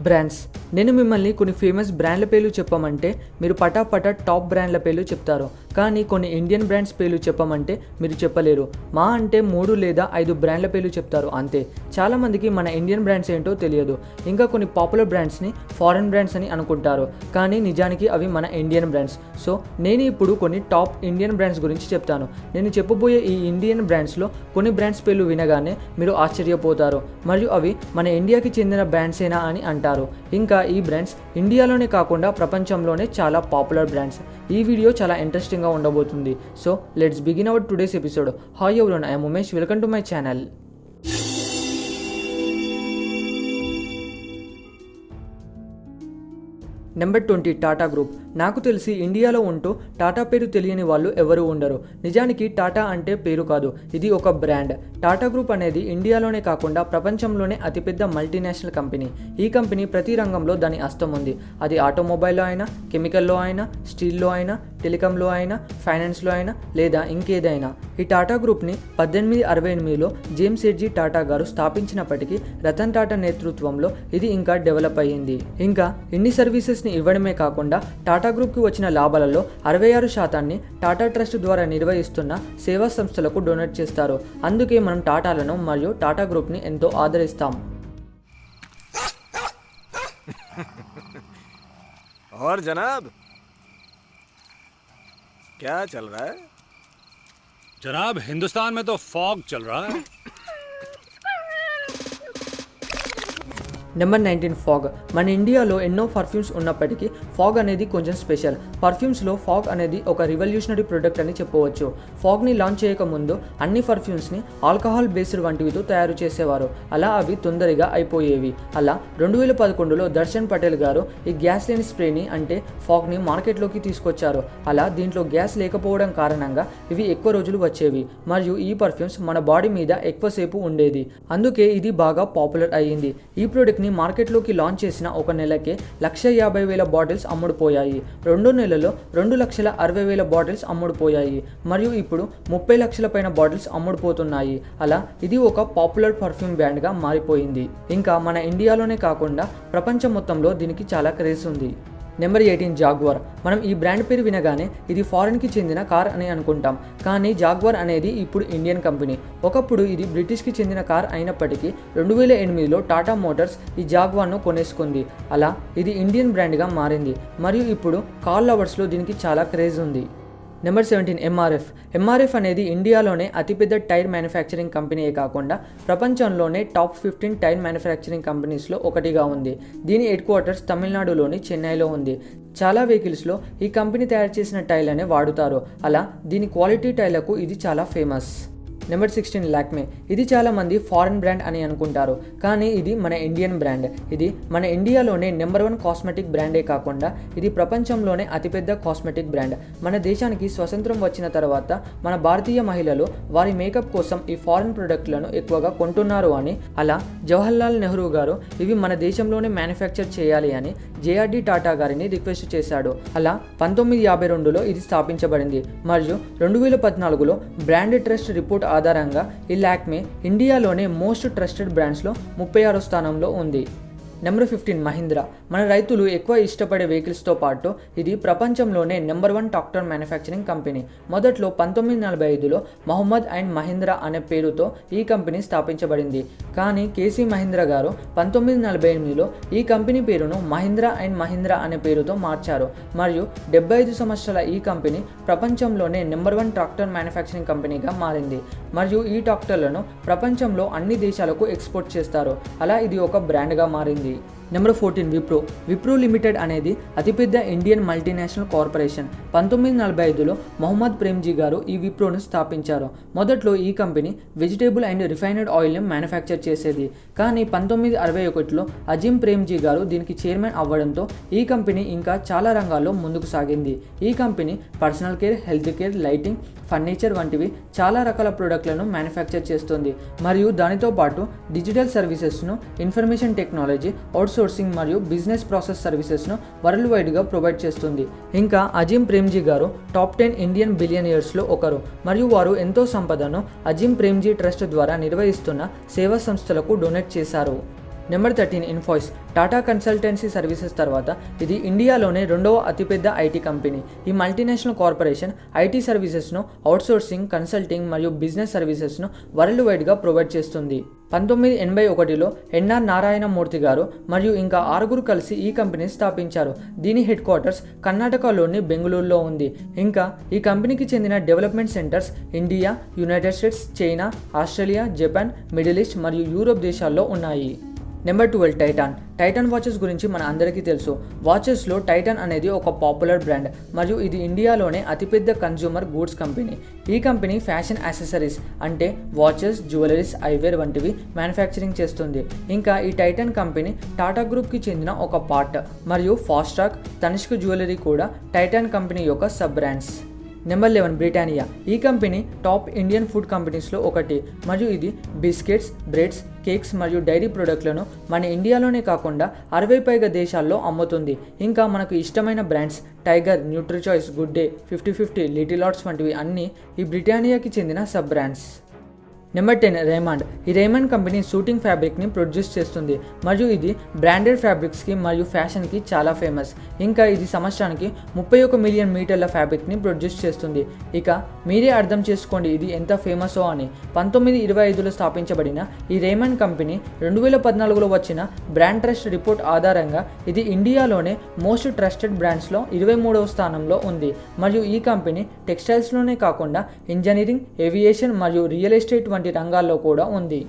Brands. నేను మిమ్మల్ని కొన్ని ఫేమస్ బ్రాండ్ల పేర్లు చెప్పమంటే మీరు పటాపటా టాప్ బ్రాండ్ల పేర్లు చెప్తారు. కానీ కొన్ని ఇండియన్ బ్రాండ్స్ పేర్లు చెప్పమంటే మీరు చెప్పలేరు. మా అంటే 3 లేదా 5 బ్రాండ్ల పేర్లు చెప్తారు అంతే. చాలామందికి మన ఇండియన్ బ్రాండ్స్ ఏంటో తెలియదు. ఇంకా కొన్ని పాపులర్ బ్రాండ్స్ని ఫారెన్ బ్రాండ్స్ అని అనుకుంటారు. కానీ నిజానికి అవి మన ఇండియన్ బ్రాండ్స్. సో నేను ఇప్పుడు కొన్ని టాప్ ఇండియన్ బ్రాండ్స్ గురించి చెప్తాను. నేను చెప్పబోయే ఈ ఇండియన్ బ్రాండ్స్లో కొన్ని బ్రాండ్స్ పేర్లు వినగానే మీరు ఆశ్చర్యపోతారు. మరియు అవి మన ఇండియాకి చెందిన బ్రాండ్సేనా అని అంటారు. ఇంకా ఈ బ్రాండ్స్ ఇండియాలోనే కాకుండా ప్రపంచంలోనే చాలా పాపులర్ బ్రాండ్స్. ఈ వీడియో చాలా ఇంట్రెస్టింగ్గా ఉండబోతుంది. So let's begin our today's episode. Hi everyone, I am Umesh. Welcome to my channel. Number 20 Tata group. నాకు తెలిసి ఇండియాలో ఉంటూ టాటా పేరు తెలియని వాళ్ళు ఎవరు ఉండరు. నిజానికి టాటా అంటే పేరు కాదు, ఇది ఒక బ్రాండ్. టాటా గ్రూప్ అనేది ఇండియాలోనే కాకుండా ప్రపంచంలోనే అతిపెద్ద మల్టీనేషనల్ కంపెనీ. ఈ కంపెనీ ప్రతి రంగంలో దాని హస్తం ఉంది. అది ఆటోమొబైల్లో అయినా, కెమికల్లో అయినా, స్టీల్లో అయినా, టెలికాంలో అయినా, ఫైనాన్స్లో అయినా లేదా ఇంకేదైనా. ఈ టాటా గ్రూప్ని 1868లో జేమ్స్ ఎడ్జీ టాటా గారు స్థాపించినప్పటికీ రతన్ టాటా నేతృత్వంలో ఇది ఇంకా డెవలప్ అయ్యింది. ఇంకా ఇన్ని సర్వీసెస్ని ఇవ్వడమే కాకుండా టాటా గ్రూప్కి వచ్చిన లాభాలలో 66% టాటా ట్రస్ట్ ద్వారా నిర్వహిస్తున్న సేవా సంస్థలకు డొనేట్ చేస్తారు. అందుకే మనం టాటాలను మరియు టాటా గ్రూప్ని ఎంతో ఆదరిస్తాం. और जनाब क्या चल रहा है? जनाब हिंदुस्तान में तो फॉग चल रहा है. Number 19 fog. మన ఇండియాలో ఎన్నో పర్ఫ్యూమ్స్ ఉన్నప్పటికీ ఫాగ్ అనేది కొంచెం స్పెషల్. పర్ఫ్యూమ్స్లో ఫాగ్ అనేది ఒక రివల్యూషనరీ ప్రొడక్ట్ అని చెప్పవచ్చు. ఫాగ్ని లాంచ్ చేయకముందు అన్ని పర్ఫ్యూమ్స్ని ఆల్కహాల్ బేస్డ్ వంటివితో తయారు చేసేవారు. అలా అవి తొందరగా అయిపోయేవి. అలా 2011లో దర్శన్ పటేల్ గారు ఈ గ్యాస్ లేని స్ప్రేని అంటే ఫాగ్ని మార్కెట్లోకి తీసుకొచ్చారు. అలా దీంట్లో గ్యాస్ లేకపోవడం కారణంగా ఇవి ఎక్కువ రోజులు వచ్చేవి మరియు ఈ పర్ఫ్యూమ్స్ మన బాడీ మీద ఎక్కువసేపు ఉండేది. అందుకే ఇది బాగా పాపులర్ అయ్యింది. ఈ ప్రోడక్ట్ని మార్కెట్లోకి లాంచ్ చేసిన ఒక నెలకే 150,000 బాటిల్స్ అమ్ముడుపోయాయి. 2 నెలల్లో 2,60,000 బాటిల్స్ అమ్ముడుపోయాయి మరియు ఇప్పుడు 30 లక్షల పైన బాటిల్స్ అమ్ముడుపోతున్నాయి. అలా ఇది ఒక పాపులర్ పర్ఫ్యూమ్ బ్రాండ్గా మారిపోయింది. ఇంకా మన ఇండియాలోనే కాకుండా ప్రపంచం మొత్తంలో దీనికి చాలా క్రేజ్ ఉంది. Number 18 jaguar. మనం ఈ బ్రాండ్ పేరు వినగానే ఇది ఫారెన్కి చెందిన కార్ అని అనుకుంటాం. కానీ జాగ్వార్ అనేది ఇప్పుడు ఇండియన్ కంపెనీ. ఒకప్పుడు ఇది బ్రిటిష్కి చెందిన కార్ అయినప్పటికీ 2008లో టాటా మోటార్స్ ఈ జాగ్వార్ను కొనేసుకుంది. అలా ఇది ఇండియన్ బ్రాండ్గా మారింది మరియు ఇప్పుడు కార్ లవర్స్లో దీనికి చాలా క్రేజ్ ఉంది. Number 17 MRF. ఎంఆర్ఎఫ్ అనేది ఇండియాలోనే అతిపెద్ద టైర్ మ్యానుఫ్యాక్చరింగ్ కంపెనీయే కాకుండా ప్రపంచంలోనే టాప్ 15 టైర్ మ్యానుఫ్యాక్చరింగ్ కంపెనీస్లో ఒకటిగా ఉంది. దీని హెడ్ క్వార్టర్స్ తమిళనాడులోని చెన్నైలో ఉంది. చాలా వెహికల్స్లో ఈ కంపెనీ తయారు చేసిన టైర్లనే వాడుతారు. అలా దీని క్వాలిటీ టైర్లకు ఇది చాలా ఫేమస్. నెంబర్ 16 లాక్మే. ఇది చాలామంది ఫారెన్ బ్రాండ్ అని అనుకుంటారు, కానీ ఇది మన ఇండియన్ బ్రాండ్. ఇది మన ఇండియాలోనే నెంబర్ 1 కాస్మెటిక్ బ్రాండే కాకుండా ఇది ప్రపంచంలోనే అతిపెద్ద కాస్మెటిక్ బ్రాండ్. మన దేశానికి స్వతంత్రం వచ్చిన తర్వాత మన భారతీయ మహిళలు వారి మేకప్ కోసం ఈ ఫారెన్ ప్రొడక్ట్లను ఎక్కువగా కొంటున్నారు అని, అలా జవహర్లాల్ నెహ్రూ గారు ఇవి మన దేశంలోనే మ్యానుఫ్యాక్చర్ చేయాలి అని జేఆర్డీ టాటా గారిని రిక్వెస్ట్ చేశాడు. అలా 1952లో ఇది స్థాపించబడింది మరియు 2014లో బ్రాండ్ ట్రస్ట్ రిపోర్ట్ ఆధారంగా ఈ లాక్మే ఇండియాలోనే మోస్ట్ ట్రస్టెడ్ బ్రాండ్స్లో 36వ స్థానంలో ఉంది. నెంబర్ 15 మహీంద్రా. మన రైతులు ఎక్కువ ఇష్టపడే వెహికల్స్తో పాటు ఇది ప్రపంచంలోనే నెంబర్ 1 ట్రాక్టర్ మ్యానుఫ్యాక్చరింగ్ కంపెనీ. మొదట్లో 1945లో మహమ్మద్ అండ్ మహీంద్రా అనే పేరుతో ఈ కంపెనీ స్థాపించబడింది. కానీ కేసీ మహీంద్రా గారు 1948లో ఈ కంపెనీ పేరును మహీంద్రా అండ్ మహీంద్రా అనే పేరుతో మార్చారు మరియు 75 సంవత్సరాల ఈ కంపెనీ ప్రపంచంలోనే నెంబర్ 1 ట్రాక్టర్ మ్యానుఫ్యాక్చరింగ్ కంపెనీగా మారింది మరియు ఈ ట్రాక్టర్లను ప్రపంచంలో అన్ని దేశాలకు ఎక్స్పోర్ట్ చేస్తారు. అలా ఇది ఒక బ్రాండ్గా మారింది. నెంబర్ 14 విప్రో. విప్రో లిమిటెడ్ అనేది అతిపెద్ద ఇండియన్ మల్టీనేషనల్ కార్పొరేషన్. 1945లో మొహమ్మద్ ప్రేమ్జీ గారు ఈ విప్రోను స్థాపించారు. మొదట్లో ఈ కంపెనీ వెజిటేబుల్ అండ్ రిఫైన్డ్ ఆయిల్ని మ్యానుఫ్యాక్చర్ చేసేది. కానీ 1961లో అజిం ప్రేమ్జీ గారు దీనికి చైర్మన్ అవ్వడంతో ఈ కంపెనీ ఇంకా చాలా రంగాల్లో ముందుకు సాగింది. ఈ company personal care, health care, lighting, furniture వంటివి చాలా రకాల ప్రోడక్ట్లను మ్యానుఫ్యాక్చర్ చేస్తుంది మరియు దానితో పాటు డిజిటల్ సర్వీసెస్ను, ఇన్ఫర్మేషన్ టెక్నాలజీ, అవుట్సోర్సింగ్ మరియు బిజినెస్ ప్రాసెస్ సర్వీసెస్ను వరల్డ్ వైడ్గా ప్రొవైడ్ చేస్తుంది. ఇంకా అజిం ప్రేమ్జీ గారు టాప్ 10 ఇండియన్ బిలియనియర్స్లో ఒకరు మరియు వారు ఎంతో సంపదను అజిం ప్రేమ్జీ ట్రస్ట్ ద్వారా నిర్వహిస్తున్న సేవా సంస్థలకు డొనేట్ చేశారు. Number 13 Infosys. Tata consultancy services తర్వాత ఇది ఇండియాలోనే రెండవ అతిపెద్ద ఐటీ కంపెనీ. ఈ మల్టీనేషనల్ కార్పొరేషన్ ఐటీ సర్వీసెస్ను అవుట్సోర్సింగ్, కన్సల్టింగ్ మరియు బిజినెస్ సర్వీసెస్ను వరల్డ్ వైడ్గా ప్రొవైడ్ చేస్తుంది. 1981లో ఎన్ఆర్ నారాయణ మూర్తి గారు మరియు ఇంకా 6 కలిసి ఈ కంపెనీని స్థాపించారు. దీని హెడ్ క్వార్టర్స్ కర్ణాటకలోని బెంగళూరులో ఉంది. ఇంకా ఈ కంపెనీకి చెందిన development centres India, United states, China, Australia, Japan, middle east మరియు యూరోప్ దేశాల్లో ఉన్నాయి. Number 12 Titan. టైటాన్ వాచెస్ గురించి మన అందరికీ తెలుసు. వాచెస్లో టైటాన్ అనేది ఒక పాపులర్ బ్రాండ్ మరియు ఇది ఇండియాలోనే అతిపెద్ద కన్జ్యూమర్ గూడ్స్ కంపెనీ. ఈ కంపెనీ ఫ్యాషన్ యాక్సెసరీస్ అంటే వాచెస్, జ్యువెలరీస్, ఐవేర్ వంటివి మ్యానుఫ్యాక్చరింగ్ చేస్తుంది. ఇంకా ఈ టైటాన్ కంపెనీ టాటా గ్రూప్కి చెందిన ఒక పార్ట్ మరియు ఫాస్ట్రాక్, తనిష్క్ జ్యువెలరీ కూడా టైటాన్ కంపెనీ యొక్క సబ్ బ్రాండ్స్. Number 11 Britannia. ఈ కంపెనీ టాప్ ఇండియన్ ఫుడ్ కంపెనీస్లో ఒకటి మరియు ఇది బిస్కెట్స్, బ్రెడ్స్, కేక్స్ మరియు డైరీ ప్రోడక్ట్లను మన ఇండియాలోనే కాకుండా 60 పైగా దేశాల్లో అమ్ముతుంది. ఇంకా మనకు ఇష్టమైన brands Tiger, NutriChoice, good day, 50-50, little hearts వంటివి అన్నీ ఈ బ్రిటానియాకి చెందిన సబ్ బ్రాండ్స్. నెంబర్ 10 రేమండ్. ఈ రేమండ్ కంపెనీ షూటింగ్ ఫ్యాబ్రిక్ని ప్రొడ్యూస్ చేస్తుంది మరియు ఇది బ్రాండెడ్ ఫ్యాబ్రిక్స్కి మరియు ఫ్యాషన్కి చాలా ఫేమస్. ఇంకా ఇది సంవత్సరానికి 31 మిలియన్ మీటర్ల ఫ్యాబ్రిక్ని ప్రొడ్యూస్ చేస్తుంది. ఇక మీరే అర్థం చేసుకోండి ఇది ఎంత ఫేమసో అని. 1925లో స్థాపించబడిన ఈ రేమండ్ కంపెనీ 2014లో వచ్చిన బ్రాండ్ ట్రస్ట్ రిపోర్ట్ ఆధారంగా ఇది ఇండియాలోనే మోస్ట్ ట్రస్టెడ్ బ్రాండ్స్లో 23వ స్థానంలో ఉంది. మరియు ఈ కంపెనీ టెక్స్టైల్స్లోనే కాకుండా ఇంజనీరింగ్, ఏవియేషన్ మరియు రియల్ ఎస్టేట్ వంటి రంగాల్లో కూడా ఉంది.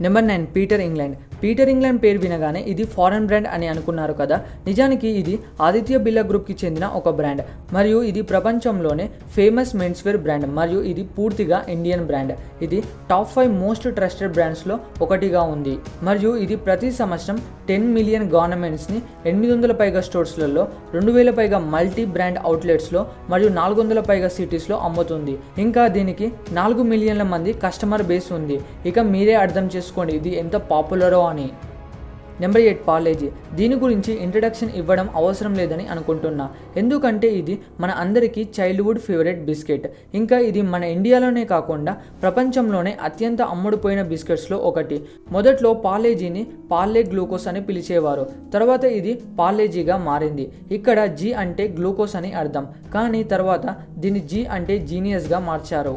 Number 9 Peter England. Peter England పేరు వినగానే ఇది ఫారెన్ బ్రాండ్ అని అనుకున్నారు కదా. నిజానికి ఇది ఆదిత్య బిర్లా గ్రూప్కి చెందిన ఒక బ్రాండ్ మరియు ఇది ప్రపంచంలోనే ఫేమస్ మెన్స్వేర్ బ్రాండ్ మరియు ఇది పూర్తిగా ఇండియన్ బ్రాండ్. ఇది టాప్ 5 మోస్ట్ ట్రస్టెడ్ బ్రాండ్స్లో ఒకటిగా ఉంది మరియు ఇది ప్రతి సంవత్సరం 10 మిలియన్ గార్మెంట్స్ని 800 పైగా స్టోర్స్లలో, 2000 పైగా మల్టీ బ్రాండ్ అవుట్లెట్స్లో మరియు 400 పైగా సిటీస్లో అమ్ముతుంది. ఇంకా దీనికి 4 మిలియన్ల మంది కస్టమర్ బేస్ ఉంది. ఇక మీరే అర్థం చేసుకోండి ఇది ఎంత పాపులరో అని. నెంబర్ 8 పార్లేజీ. దీని గురించి ఇంట్రడక్షన్ ఇవ్వడం అవసరం లేదని అనుకుంటున్నా, ఎందుకంటే ఇది మన అందరికీ చైల్డ్హుడ్ ఫేవరెట్ బిస్కెట్. ఇంకా ఇది మన ఇండియాలోనే కాకుండా ప్రపంచంలోనే అత్యంత అమ్ముడుపోయిన బిస్కెట్స్లో ఒకటి. మొదట్లో పార్లేజీని పార్లే గ్లూకోస్ అని పిలిచేవారు, తర్వాత ఇది పార్లేజీగా మారింది. ఇక్కడ జీ అంటే గ్లూకోస్ అని అర్థం, కానీ తర్వాత దీన్ని జీ అంటే జీనియస్గా మార్చారు.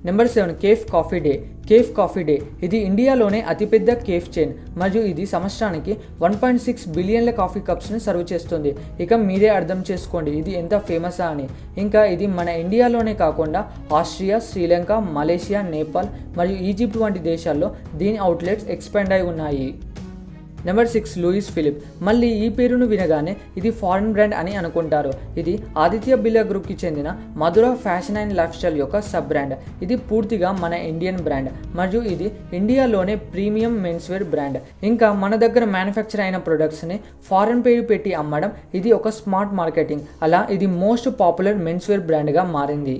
Number 7 cafe coffee day. Cafe coffee day ఇది ఇండియాలోనే అతిపెద్ద కేఫ్ చైన్ మరియు ఇది సంవత్సరానికి 1.6 బిలియన్ల కాఫీ కప్స్ని సర్వ్ చేస్తుంది. ఇక మీరే అర్థం చేసుకోండి ఇది ఎంత ఫేమసా అని. ఇంకా ఇది మన ఇండియాలోనే కాకుండా ఆస్ట్రియా, శ్రీలంక, మలేషియా, నేపాల్ మరియు ఈజిప్ట్ వంటి దేశాల్లో దీని అవుట్లెట్స్ ఎక్స్పాండ్ అయి ఉన్నాయి. Number 6 Louis Philippe. మళ్ళీ ఈ పేరును వినగానే ఇది ఫారెన్ బ్రాండ్ అని అనుకుంటారు. ఇది ఆదిత్య బిర్లా గ్రూప్కి చెందిన మధుర ఫ్యాషన్ అండ్ లైఫ్ స్టైల్ యొక్క సబ్ బ్రాండ్. ఇది పూర్తిగా మన ఇండియన్ బ్రాండ్ మరియు ఇది ఇండియాలోనే ప్రీమియం మెన్స్వేర్ బ్రాండ్. ఇంకా మన దగ్గర మ్యానుఫ్యాక్చర్ అయిన ప్రొడక్ట్స్ని ఫారెన్ పేరు పెట్టి అమ్మడం ఇది ఒక స్మార్ట్ మార్కెటింగ్. అలా ఇది మోస్ట్ పాపులర్ మెన్స్వేర్ బ్రాండ్గా మారింది.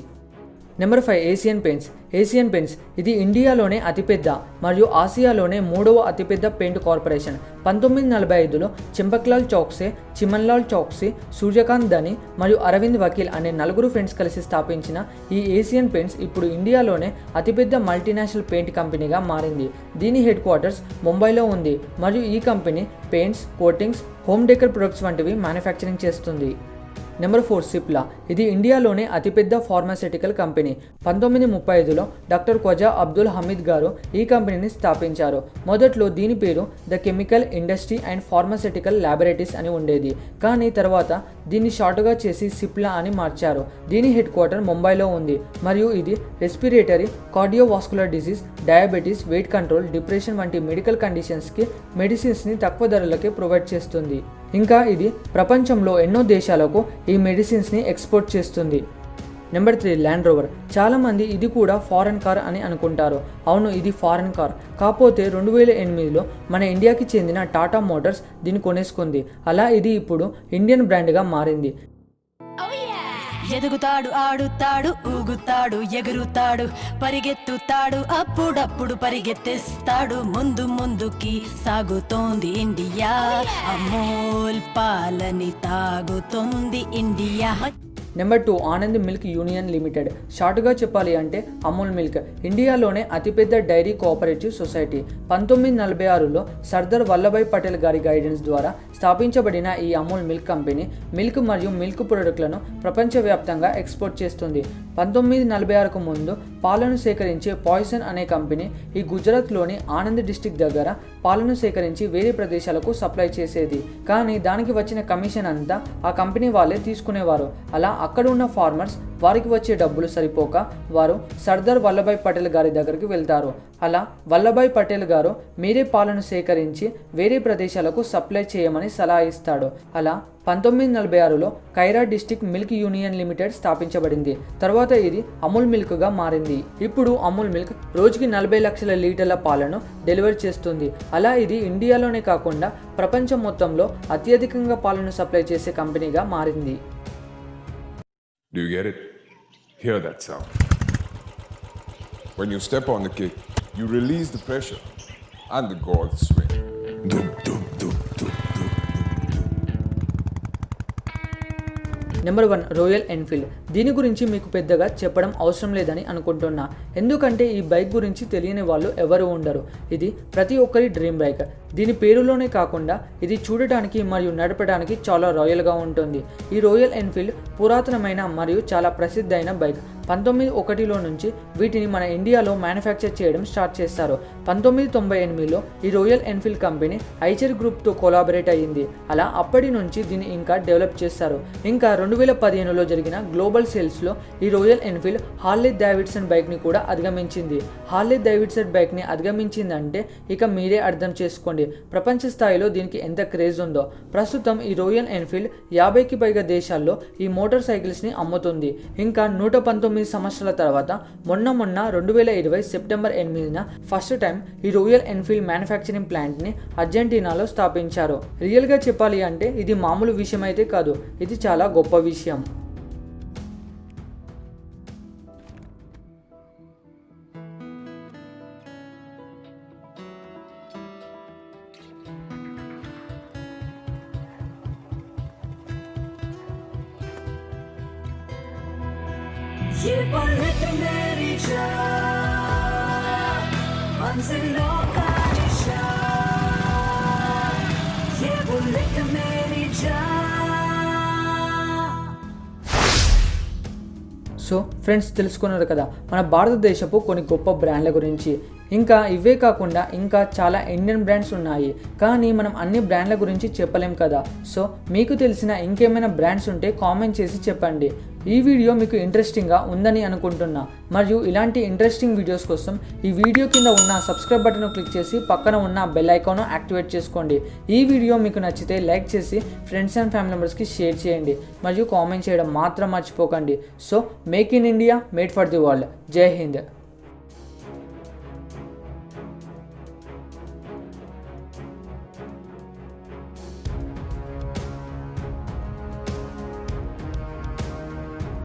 Number 5 Asian paints. Asian paints ఇది ఇండియాలోనే అతిపెద్ద మరియు ఆసియాలోనే 3వ అతిపెద్ద పెయింట్ కార్పొరేషన్. 1945లో చంపక్లాల్ చౌక్సే, చిమన్లాల్ చౌక్సీ, సూర్యకాంత్ ధని మరియు అరవింద్ వకీల్ అనే 4 ఫ్రెండ్స్ కలిసి స్థాపించిన ఈ ఏషియన్ పెయింట్స్ ఇప్పుడు ఇండియాలోనే అతిపెద్ద మల్టీనేషనల్ పెయింట్ కంపెనీగా మారింది. దీని హెడ్ క్వార్టర్స్ ముంబైలో ఉంది మరియు ఈ company paints, coatings, home decor products వంటివి మ్యానుఫ్యాక్చరింగ్ చేస్తుంది. నెంబర్ 4 సిప్లా. ఇది ఇండియాలోనే అతిపెద్ద ఫార్మాస్యూటికల్ కంపెనీ. 1935లో డాక్టర్ ఖ్వాజా అబ్దుల్ హమీద్ గారు ఈ కంపెనీని స్థాపించారు. మొదట్లో దీని పేరు the chemical industry and pharmaceutical laboratories అని ఉండేది, కానీ తర్వాత దీన్ని షార్ట్గా చేసి సిప్లా అని మార్చారు. దీని హెడ్ క్వార్టర్ ముంబైలో ఉంది మరియు ఇది respiratory, cardiovascular disease, diabetes, weight control, depression వంటి మెడికల్ కండిషన్స్కి మెడిసిన్స్ని తక్కువ ధరలకే ప్రొవైడ్ చేస్తుంది. ఇంకా ఇది ప్రపంచంలో ఎన్నో దేశాలకు ఈ మెడిసిన్స్ని ఎక్స్పోర్ట్ చేస్తుంది. Number 3 land rover. చాలామంది ఇది కూడా ఫారెన్ కార్ అని అనుకుంటారు. అవును, ఇది ఫారెన్ కార్. కాకపోతే 2008లో మన ఇండియాకి చెందిన టాటా మోటార్స్ దీన్ని కొనేసుకుంది. అలా ఇది ఇప్పుడు ఇండియన్ బ్రాండ్గా మారింది. ఎదుగుతాడు, ఆడుతాడు, ఊగుతాడు, ఎగురుతాడు, పరిగెత్తుతాడు, అప్పుడప్పుడు పరిగెత్తిస్తాడు. ముందు ముందుకి సాగుతోంది ఇండియా, అమూల్ పాలని తాగుతోంది India. Number 2 Anand milk union limited. షార్ట్గా చెప్పాలి అంటే అమూల్ మిల్క్ ఇండియాలోనే అతిపెద్ద డైరీ కోఆపరేటివ్ సొసైటీ. 1946లో సర్దార్ వల్లభాయ్ పటేల్ గారి గైడెన్స్ ద్వారా స్థాపించబడిన ఈ అమూల్ మిల్క్ కంపెనీ మిల్క్ మరియు మిల్క్ ప్రొడక్ట్లను ప్రపంచవ్యాప్తంగా ఎక్స్పోర్ట్ చేస్తుంది. 1946కు ముందు పాలను సేకరించే పాయిసన్ అనే కంపెనీ ఈ గుజరాత్లోని ఆనంద్ డిస్టిక్ దగ్గర పాలను సేకరించి వేరే ప్రదేశాలకు సప్లై చేసేది. కానీ దానికి వచ్చిన కమిషన్ అంతా ఆ కంపెనీ వాళ్ళే తీసుకునేవారు. అలా అక్కడ ఉన్న ఫార్మర్స్ వారికి వచ్చే డబ్బులు సరిపోక వారు సర్దార్ వల్లభాయ్ పటేల్ గారి దగ్గరికి వెళ్తారు. అలా వల్లభాయ్ పటేల్ గారు మీరే పాలను సేకరించి వేరే ప్రదేశాలకు సప్లై చేయమని సలహా ఇస్తాడు. అలా 1946లో Kaira district milk union limited స్థాపించబడింది. తర్వాత ఇది అమూల్ మిల్క్గా మారింది. ఇప్పుడు అమూల్ మిల్క్ రోజుకి 40 లక్షల లీటర్ల పాలను డెలివరీ చేస్తుంది. అలా ఇది ఇండియాలోనే కాకుండా ప్రపంచం మొత్తంలో అత్యధికంగా పాలను సప్లై చేసే కంపెనీగా మారింది. Do you get it? Hear that sound. When you step on the cake, you release the pressure and the gods swing. Dum, dum, dum, dum, dum, dum, dum. Number 1 royal Enfield. దీని గురించి మీకు పెద్దగా చెప్పడం అవసరం లేదని అనుకుంటున్నా, ఎందుకంటే ఈ బైక్ గురించి తెలియని వాళ్ళు ఎవరు ఉండరు. ఇది ప్రతి ఒక్కరి డ్రీమ్ బైక్. దీని పేరులోనే కాకుండా ఇది చూడటానికి మరియు నడపడానికి చాలా రాయల్గా ఉంటుంది. ఈ రాయల్ ఎన్ఫీల్డ్ పురాతనమైన మరియు చాలా ప్రసిద్ధైన బైక్. 1901లో నుంచి వీటిని మన ఇండియాలో మ్యానుఫ్యాక్చర్ చేయడం స్టార్ట్ చేస్తారు. 1998లో ఈ రాయల్ ఎన్ఫీల్డ్ కంపెనీ ఐచర్ గ్రూప్తో కొలాబరేట్ అయ్యింది. అలా అప్పటి నుంచి దీన్ని ఇంకా డెవలప్ చేస్తారు. ఇంకా 2015లో జరిగిన గ్లోబల్ సేల్స్లో ఈ రాయల్ ఎన్ఫీల్డ్ హార్లీ డేవిడ్సన్ బైక్ని కూడా అధిగమించింది. హార్లీ డేవిడ్సన్ బైక్ని అధిగమించిందంటే ఇక మీరే అర్థం చేసుకోండి ప్రపంచ స్థాయిలో దీనికి ఎంత క్రేజ్ ఉందో. ప్రస్తుతం ఈ రాయల్ ఎన్ఫీల్డ్ 50కి పైగా దేశాల్లో ఈ మోటార్ సైకిల్స్ని అమ్ముతుంది. ఇంకా 119 సంవత్సరాల తర్వాత మొన్న 2020 సెప్టెంబర్ 8న ఫస్ట్ టైం ఈ రాయల్ ఎన్ఫీల్డ్ మ్యానుఫ్యాక్చరింగ్ ప్లాంట్ని అర్జెంటీనాలో స్థాపించారు. రియల్గా చెప్పాలి అంటే ఇది మామూలు విషయం అయితే కాదు, ఇది చాలా గొప్ప విషయం. ये बुलेट मेरी जान, मंजिलों का निशान, ये बुलेट मेरी जान. సో ఫ్రెండ్స్, తెలుసుకున్నారు కదా మన భారతదేశపు కొన్ని గొప్ప బ్రాండ్ల గురించి. ఇంకా ఇవే కాకుండా ఇంకా చాలా ఇండియన్ బ్రాండ్స్ ఉన్నాయి, కానీ మనం అన్ని బ్రాండ్ల గురించి చెప్పలేం కదా. సో మీకు తెలిసిన ఇంకేమైనా బ్రాండ్స్ ఉంటే కామెంట్ చేసి చెప్పండి. ఈ వీడియో మీకు ఇంట్రెస్టింగ్గా ఉందని అనుకుంటున్నా. మరియు ఇలాంటి ఇంట్రెస్టింగ్ వీడియోస్ కోసం ఈ వీడియో కింద ఉన్న సబ్స్క్రైబ్ బటన్ క్లిక్ చేసి పక్కన ఉన్న బెల్ ఐకాన్ యాక్టివేట్ చేసుకోండి. ఈ వీడియో మీకు నచ్చితే లైక్ చేసి ఫ్రెండ్స్ అండ్ ఫ్యామిలీ మెంబర్స్కి షేర్ చేయండి మరియు కామెంట్ చేయడం మాత్రం మర్చిపోకండి. So make in India, made for the world. జై హింద్.